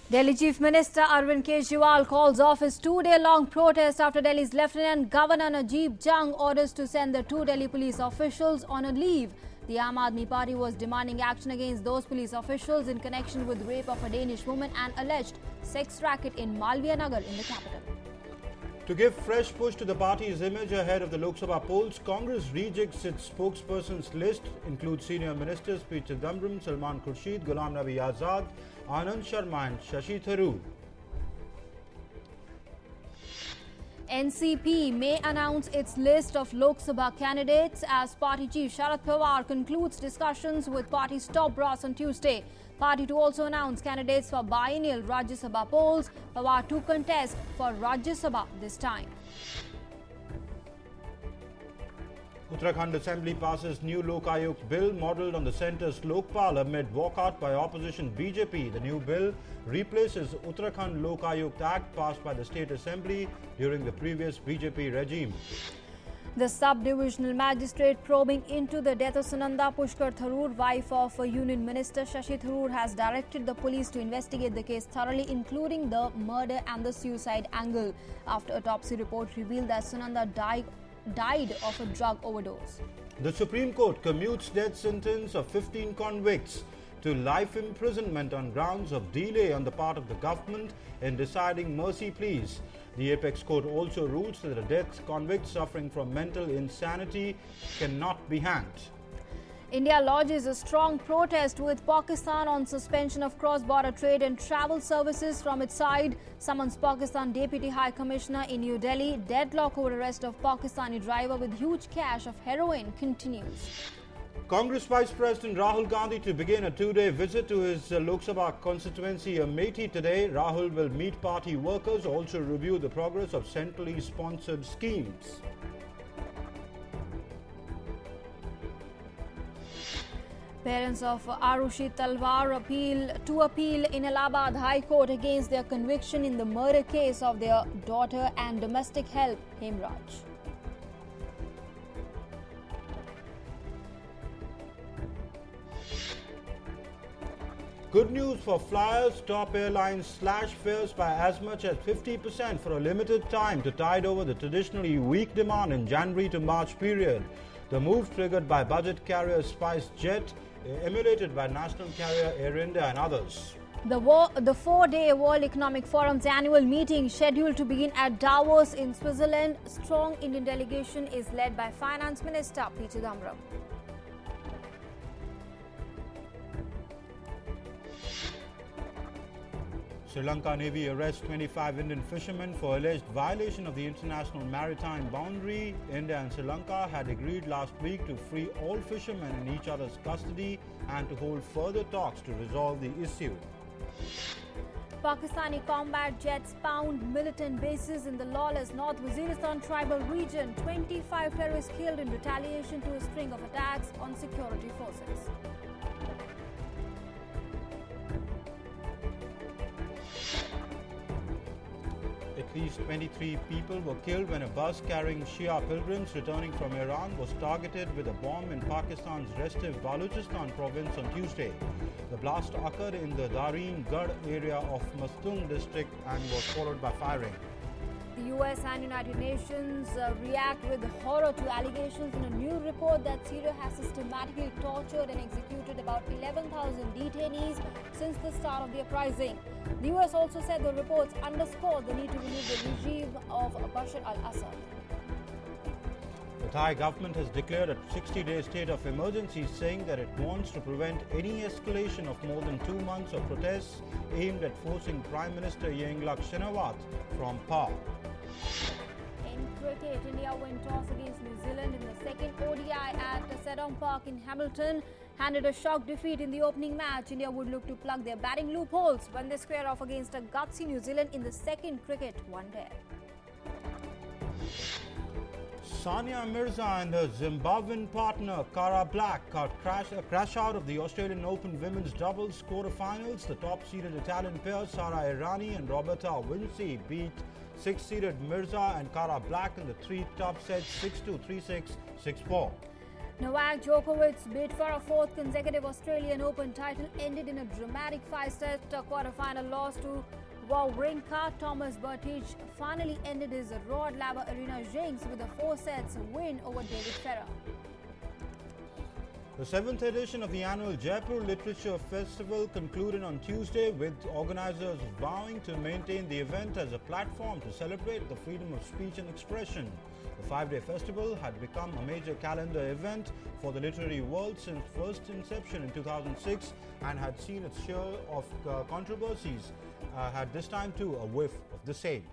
Delhi Chief Minister Arvind Kejriwal calls off his two-day-long protest after Delhi's Lieutenant Governor Najib Jung orders to send the two Delhi police officials on a leave. The Aam Aadmi Party was demanding action against those police officials in connection with rape of a Danish woman and alleged sex racket in Malviya Nagar in the capital. To give fresh push to the party's image ahead of the Lok Sabha polls, Congress rejects its spokespersons list, includes senior ministers P. Chidambaram, Salman Khurshid, Ghulam Nabi Azad, Anand Sharma and Shashi Tharoor. NCP may announce its list of Lok Sabha candidates as Party Chief Sharad Pawar concludes discussions with party's top brass on Tuesday. Party to also announce candidates for biennial Rajya Sabha polls. Pawar to contest for Rajya Sabha this time. Uttarakhand Assembly passes new Lok Ayukt bill modelled on the centre's Lokpal amid walkout by opposition BJP. The new bill replaces Uttarakhand Lok Ayukt Act passed by the State Assembly during the previous BJP regime. The sub-divisional magistrate probing into the death of Sunanda Pushkar Tharoor, wife of Union Minister Shashi Tharoor, has directed the police to investigate the case thoroughly, including the murder and the suicide angle, after autopsy report revealed that Sunanda died of a drug overdose. The Supreme Court commutes death sentence of 15 convicts to life imprisonment on grounds of delay on the part of the government in deciding mercy pleas. The Apex Court also rules that a death convict suffering from mental insanity cannot be hanged. India lodges a strong protest with Pakistan on suspension of cross-border trade and travel services from its side. Summons Pakistan Deputy High Commissioner in New Delhi. Deadlock over arrest of Pakistani driver with huge cache of heroin continues. Congress Vice President Rahul Gandhi to begin a two-day visit to his Lok Sabha constituency Amethi today. Rahul will meet party workers, also review the progress of centrally sponsored schemes. Parents of Arushi Talwar appeal in Allahabad High Court against their conviction in the murder case of their daughter and domestic help Hemraj. Good news for flyers. Top airlines slash fares by as much as 50% for a limited time to tide over the traditionally weak demand in January to March period. The move triggered by budget carrier SpiceJet, emulated by national carrier Air India and others. The four-day World Economic Forum's annual meeting scheduled to begin at Davos in Switzerland. Strong Indian delegation is led by Finance Minister P. Chidambaram. Sri Lanka Navy arrests 25 Indian fishermen for alleged violation of the international maritime boundary. India and Sri Lanka had agreed last week to free all fishermen in each other's custody and to hold further talks to resolve the issue. Pakistani combat jets pound militant bases in the lawless North Waziristan tribal region. 25 terrorists killed in retaliation to a string of attacks on security forces. At least 23 people were killed when a bus carrying Shia pilgrims returning from Iran was targeted with a bomb in Pakistan's restive Balochistan province on Tuesday. The blast occurred in the Dareen Garh area of Mastung district and was followed by firing. The US and United Nations react with horror to allegations in a new report that Syria has systematically tortured and executed about 11,000 detainees since the start of the uprising. The US also said the reports underscore the need to remove the regime of Bashar al-Assad. The Thai government has declared a 60-day state of emergency, saying that it wants to prevent any escalation of more than 2 months of protests aimed at forcing Prime Minister Yingluck Shinawatra from power. In cricket, India win toss against New Zealand in the second ODI at Sedong Park in Hamilton. Handed a shock defeat in the opening match, India would look to plug their batting loopholes when they square off against a gutsy New Zealand in the second cricket one-day. Sania Mirza and her Zimbabwean partner Cara Black crash out of the Australian Open women's doubles quarterfinals. The top-seeded Italian pair Sara Errani and Roberta Vinci beat 6-seeded Mirza and Cara Black in the three top sets 6-2, 3-6, 6-4. Novak Djokovic's bid for a fourth consecutive Australian Open title ended in a dramatic five-set quarter-final loss to Wawrinka. Thomas Berdych finally ended his Rod Laver Arena jinx with a 4-sets win over David Ferrer. The 7th edition of the annual Jaipur Literature Festival concluded on Tuesday, with organizers vowing to maintain the event as a platform to celebrate the freedom of speech and expression. The 5-day festival had become a major calendar event for the literary world since first inception in 2006 and had seen its share of controversies, had this time too a whiff of the same.